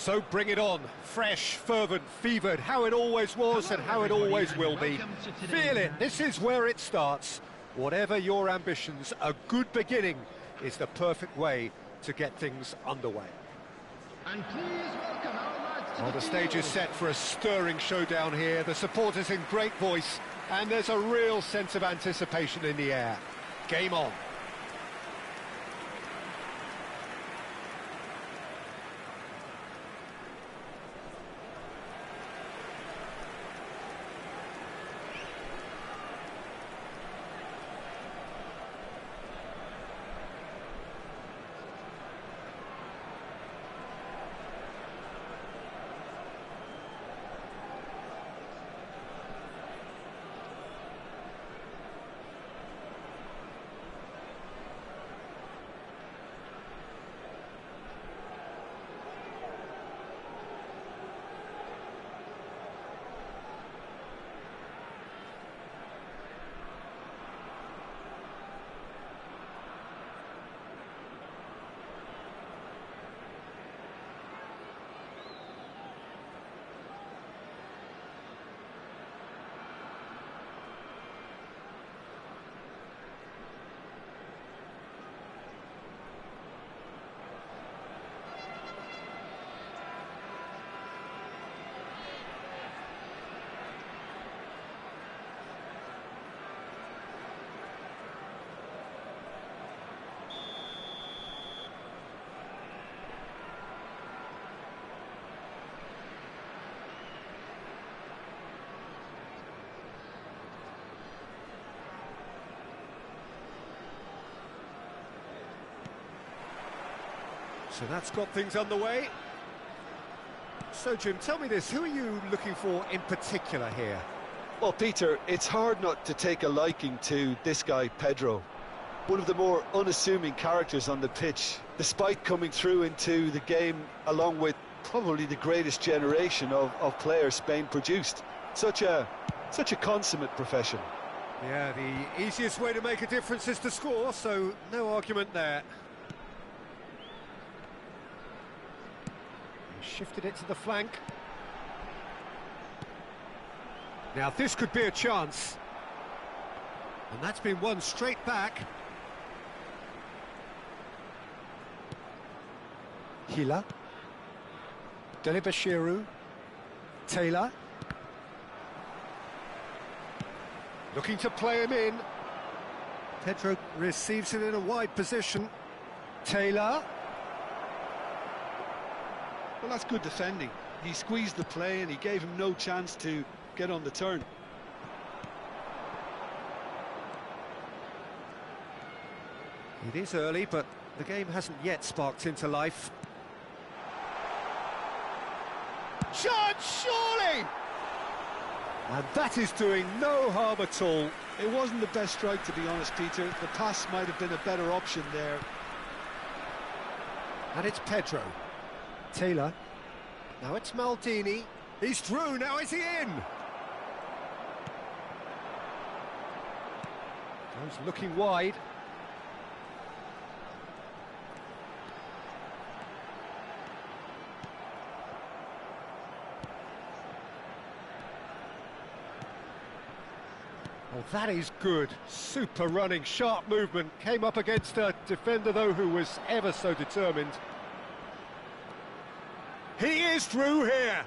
So bring it on, fresh, fervent, fevered, how it always was and how it always will be. Feel it, this is where it starts. Whatever your ambitions, a good beginning is the perfect way to get things underway. And please welcome our lads to Well, the stage is set for a stirring showdown here. The supporters in great voice, and there's a real sense of anticipation in the air. Game on. So that's got things underway. So, Jim, tell me this, who are you looking for in particular here? Well, Peter, it's hard not to take a liking to this guy, Pedro. One of the more unassuming characters on the pitch, despite coming through into the game along with probably the greatest generation of players Spain produced. Such a consummate professional. Yeah, the easiest way to make a difference is to score, so no argument there. Shifted it to the flank. Now this could be a chance. And that's been won straight back. Hila. Delibashiru. Taylor. Looking to play him in. Pedro receives it in a wide position. Taylor. Well, that's good defending. He squeezed the play and he gave him no chance to get on the turn. It is early, but the game hasn't yet sparked into life. Shot, surely! And that is doing no harm at all. It wasn't the best strike, to be honest, Peter. The pass might have been a better option there. And it's Pedro. Taylor. Now it's Maldini. He's through, now is he in? Goes looking wide. Oh, that is good. Super running, sharp movement. Came up against a defender, though, who was ever so determined. He is through here.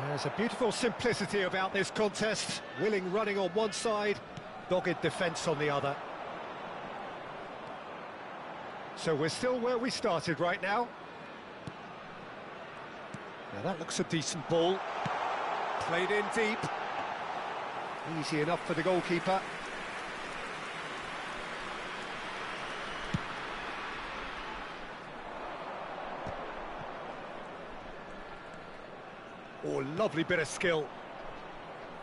There's a beautiful simplicity about this contest. Willing running on one side, dogged defence on the other. So we're still where we started right now. Now that looks a decent ball. Played in deep. Easy enough for the goalkeeper. Oh, lovely bit of skill.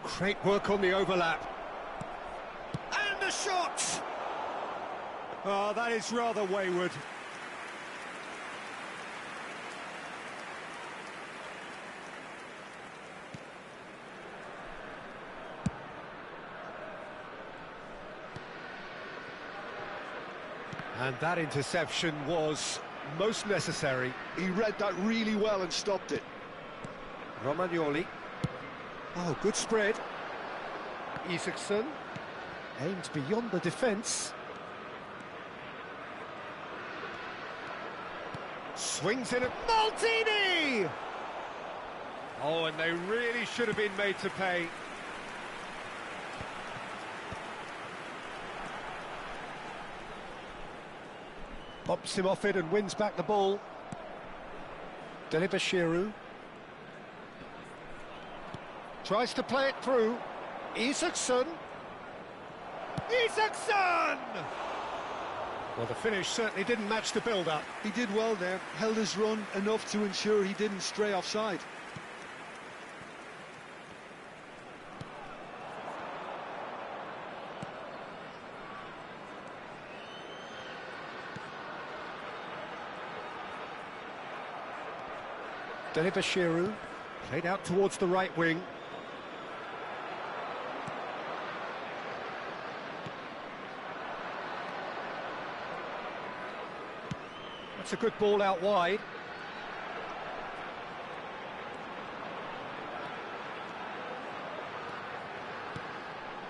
Great work on the overlap. And the shot! Oh, that is rather wayward. And that interception was most necessary. He read that really well and stopped it. Romagnoli. Oh, good spread. Isaacson aimed beyond the defence. Swings in at Maldini! Oh, and they really should have been made to pay. Bumps him off it and wins back the ball. Dari. Tries to play it through. Isaacson! Isaacson! Well, the finish certainly didn't match the build-up. He did well there, held his run enough to ensure he didn't stray offside. Dari played out towards the right wing. That's a good ball out wide.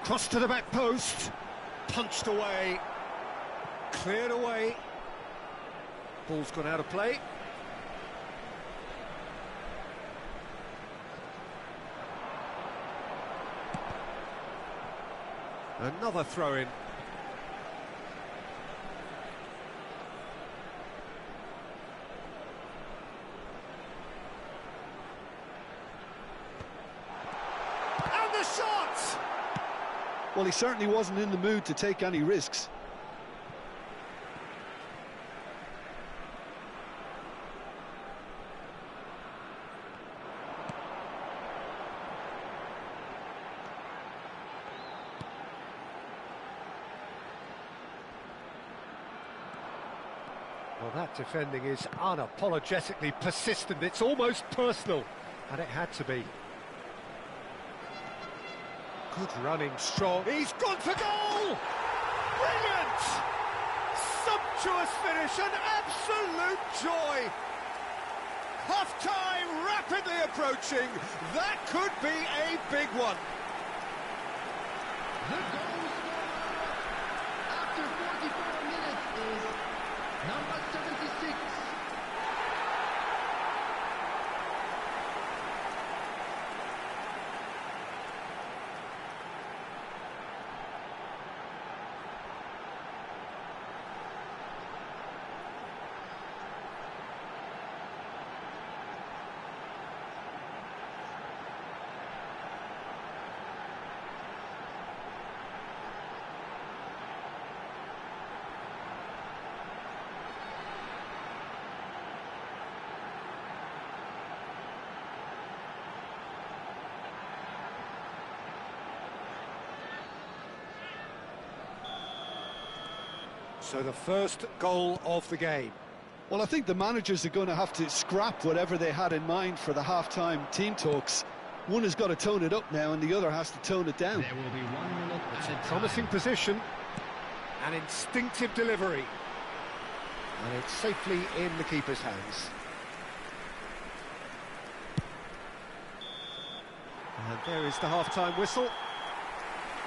Cross to the back post. Punched away. Cleared away. Ball's gone out of play. Another throw-in. And the shot! Well, he certainly wasn't in the mood to take any risks. Well, that defending is unapologetically persistent. It's almost personal, and it had to be. Good running, strong. He's gone for goal! Brilliant! Sumptuous finish, an absolute joy! Half-time rapidly approaching. That could be a big one. The goal scorer after 44 minutes is number 76. So the first goal of the game. Well, I think the managers are going to have to scrap whatever they had in mind for the half-time team talks. One has got to tone it up now and the other has to tone it down. There will be 1 minute It's at a a promising time. position. An instinctive delivery. And it's safely in the keeper's hands. And there is the half-time whistle.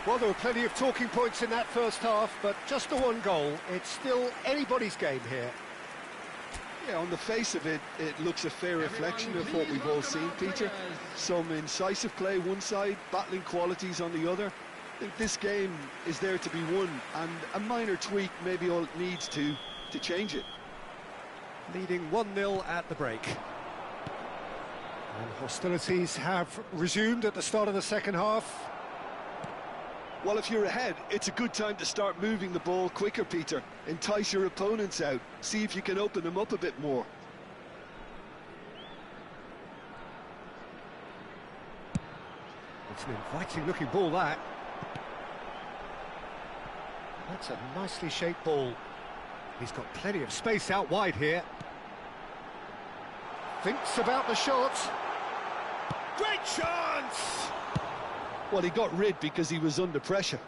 Well, there were plenty of talking points in that first half, but just the one goal. It's still anybody's game here. Yeah, on the face of it, it looks a fair reflection of what we've all seen, Peter. Some incisive play one side, battling qualities on the other. I think this game is there to be won, and a minor tweak maybe all it needs to change it. Leading 1-0 at the break. And hostilities have resumed at the start of the second half. Well, if you're ahead, it's a good time to start moving the ball quicker, Peter. Entice your opponents out. See if you can open them up a bit more. It's an inviting-looking ball, that. That's a nicely shaped ball. He's got plenty of space out wide here. Thinks about the shot. Great chance! Well, he got rid because he was under pressure.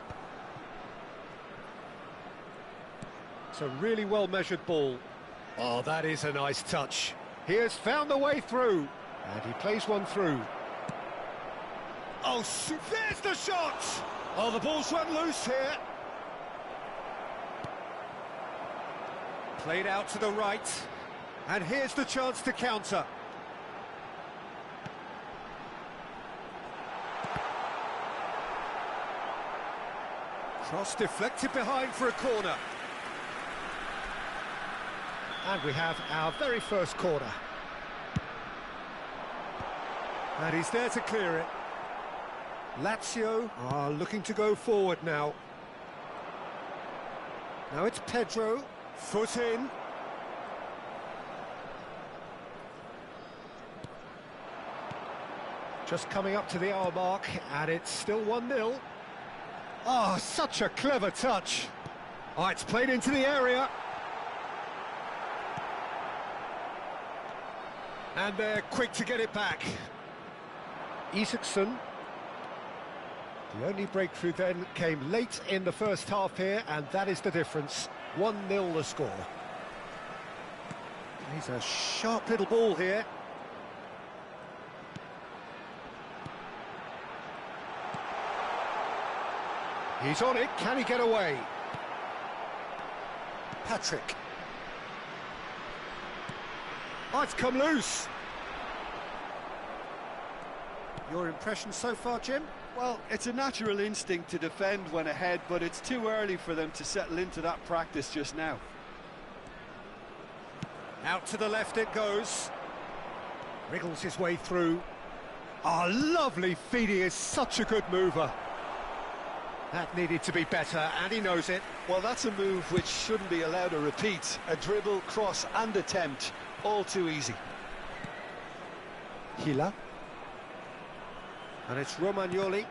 It's a really well-measured ball. Oh, that is a nice touch. He has found the way through, and he plays one through. Oh, there's the shot! Oh, the ball's run loose here. Played out to the right, and here's the chance to counter. Cross deflected behind for a corner. And we have our very first corner. And he's there to clear it. Lazio are looking to go forward now. Now it's Pedro, foot in. Just coming up to the hour mark, and it's still 1-0. Oh, such a clever touch. Oh, it's played into the area. And they're quick to get it back. Isaacson. The only breakthrough then came late in the first half here, and that is the difference. 1-0 the score. He's a sharp little ball here. He's on it, can he get away? Patrick. Oh, it's come loose. Your impression so far, Jim? Well, it's a natural instinct to defend when ahead, but it's too early for them to settle into that practice just now. Out to the left it goes. Wriggles his way through. Oh, lovely feed, he is such a good mover. That needed to be better, and he knows it. Well, that's a move which shouldn't be allowed to repeat. A dribble, cross and attempt, all too easy. Hila. And it's Romagnoli.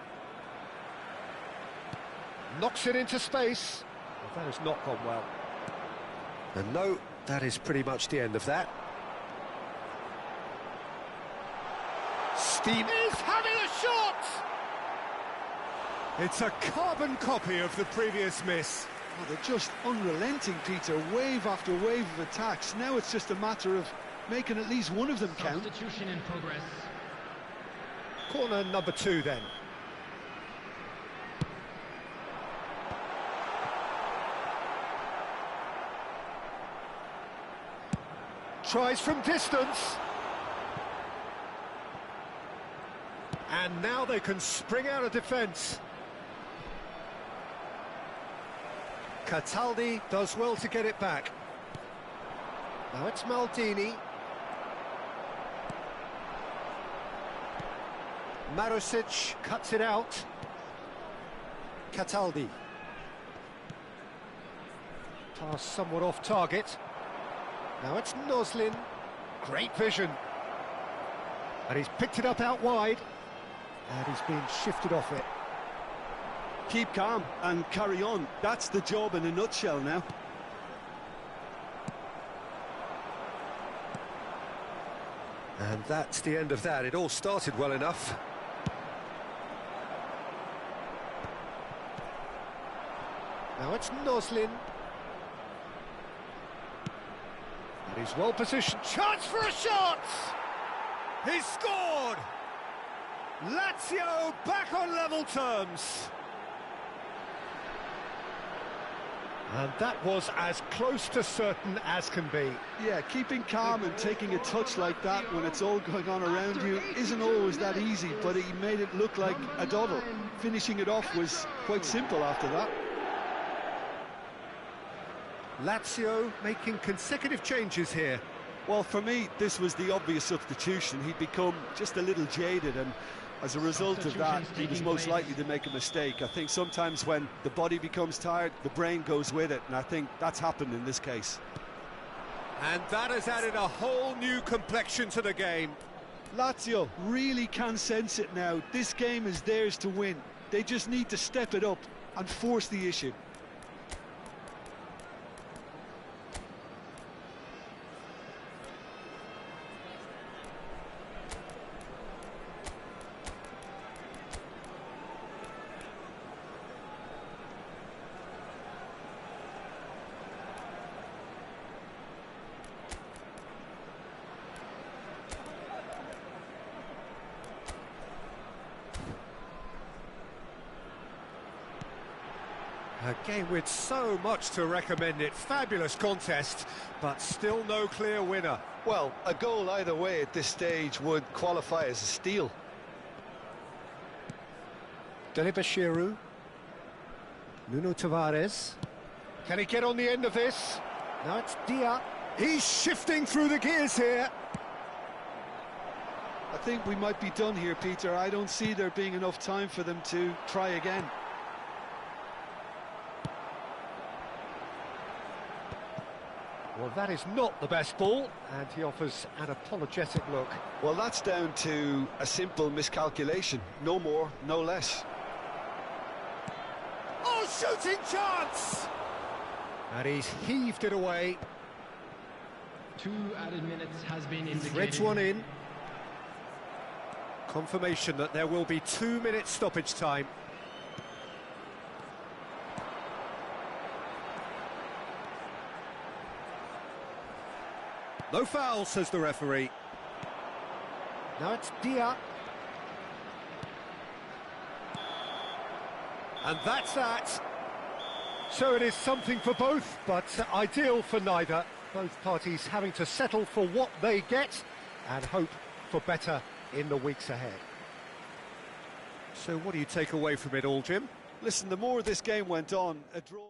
Knocks it into space. Well, that has not gone well. And no, that is pretty much the end of that. Steam is having a shot! It's a carbon copy of the previous miss. Oh, they're just unrelenting, Peter. Wave after wave of attacks. Now it's just a matter of making at least one of them count. Substitution in progress. Corner number 2 then. Tries from distance. And now they can spring out of defence. Cataldi does well to get it back. Now it's Maldini. Marusic cuts it out. Cataldi. Pass somewhat off target. Now it's Noslin. Great vision. And he's picked it up out wide. And he's been shifted off it. Keep calm and carry on. That's the job in a nutshell now. And that's the end of that. It all started well enough. Now it's Noslin. And he's well positioned. Chance for a shot! He's scored! Lazio back on level terms. And that was as close to certain as can be. Yeah, keeping calm and taking a touch like that when it's all going on around you isn't always that easy, but he made it look like a doddle. Finishing it off was quite simple after that. Lazio making consecutive changes here. Well, for me, this was the obvious substitution. He'd become just a little jaded, and as a result of that, he was most likely to make a mistake. I think sometimes when the body becomes tired, the brain goes with it, and I think that's happened in this case. And that has added a whole new complexion to the game. Lazio really can sense it now. This game is theirs to win. They just need to step it up and force the issue. A game with so much to recommend it. Fabulous contest, but still no clear winner. Well, a goal either way at this stage would qualify as a steal. Delibashiru. Nuno Tavares. Can he get on the end of this? Now it's Dia. He's shifting through the gears here. I think we might be done here, Peter. I don't see there being enough time for them to try again. Well, that is not the best ball, and he offers an apologetic look. Well, that's down to a simple miscalculation. No more, no less. Oh, shooting chance! And he's heaved it away. 2 added minutes has been indicated. Threads one in. Confirmation that there will be 2 minutes stoppage time. No foul, says the referee. Now it's Dia. And that's that. So it is something for both, but ideal for neither. Both parties having to settle for what they get and hope for better in the weeks ahead. So what do you take away from it all, Jim? Listen, the more this game went on, a draw...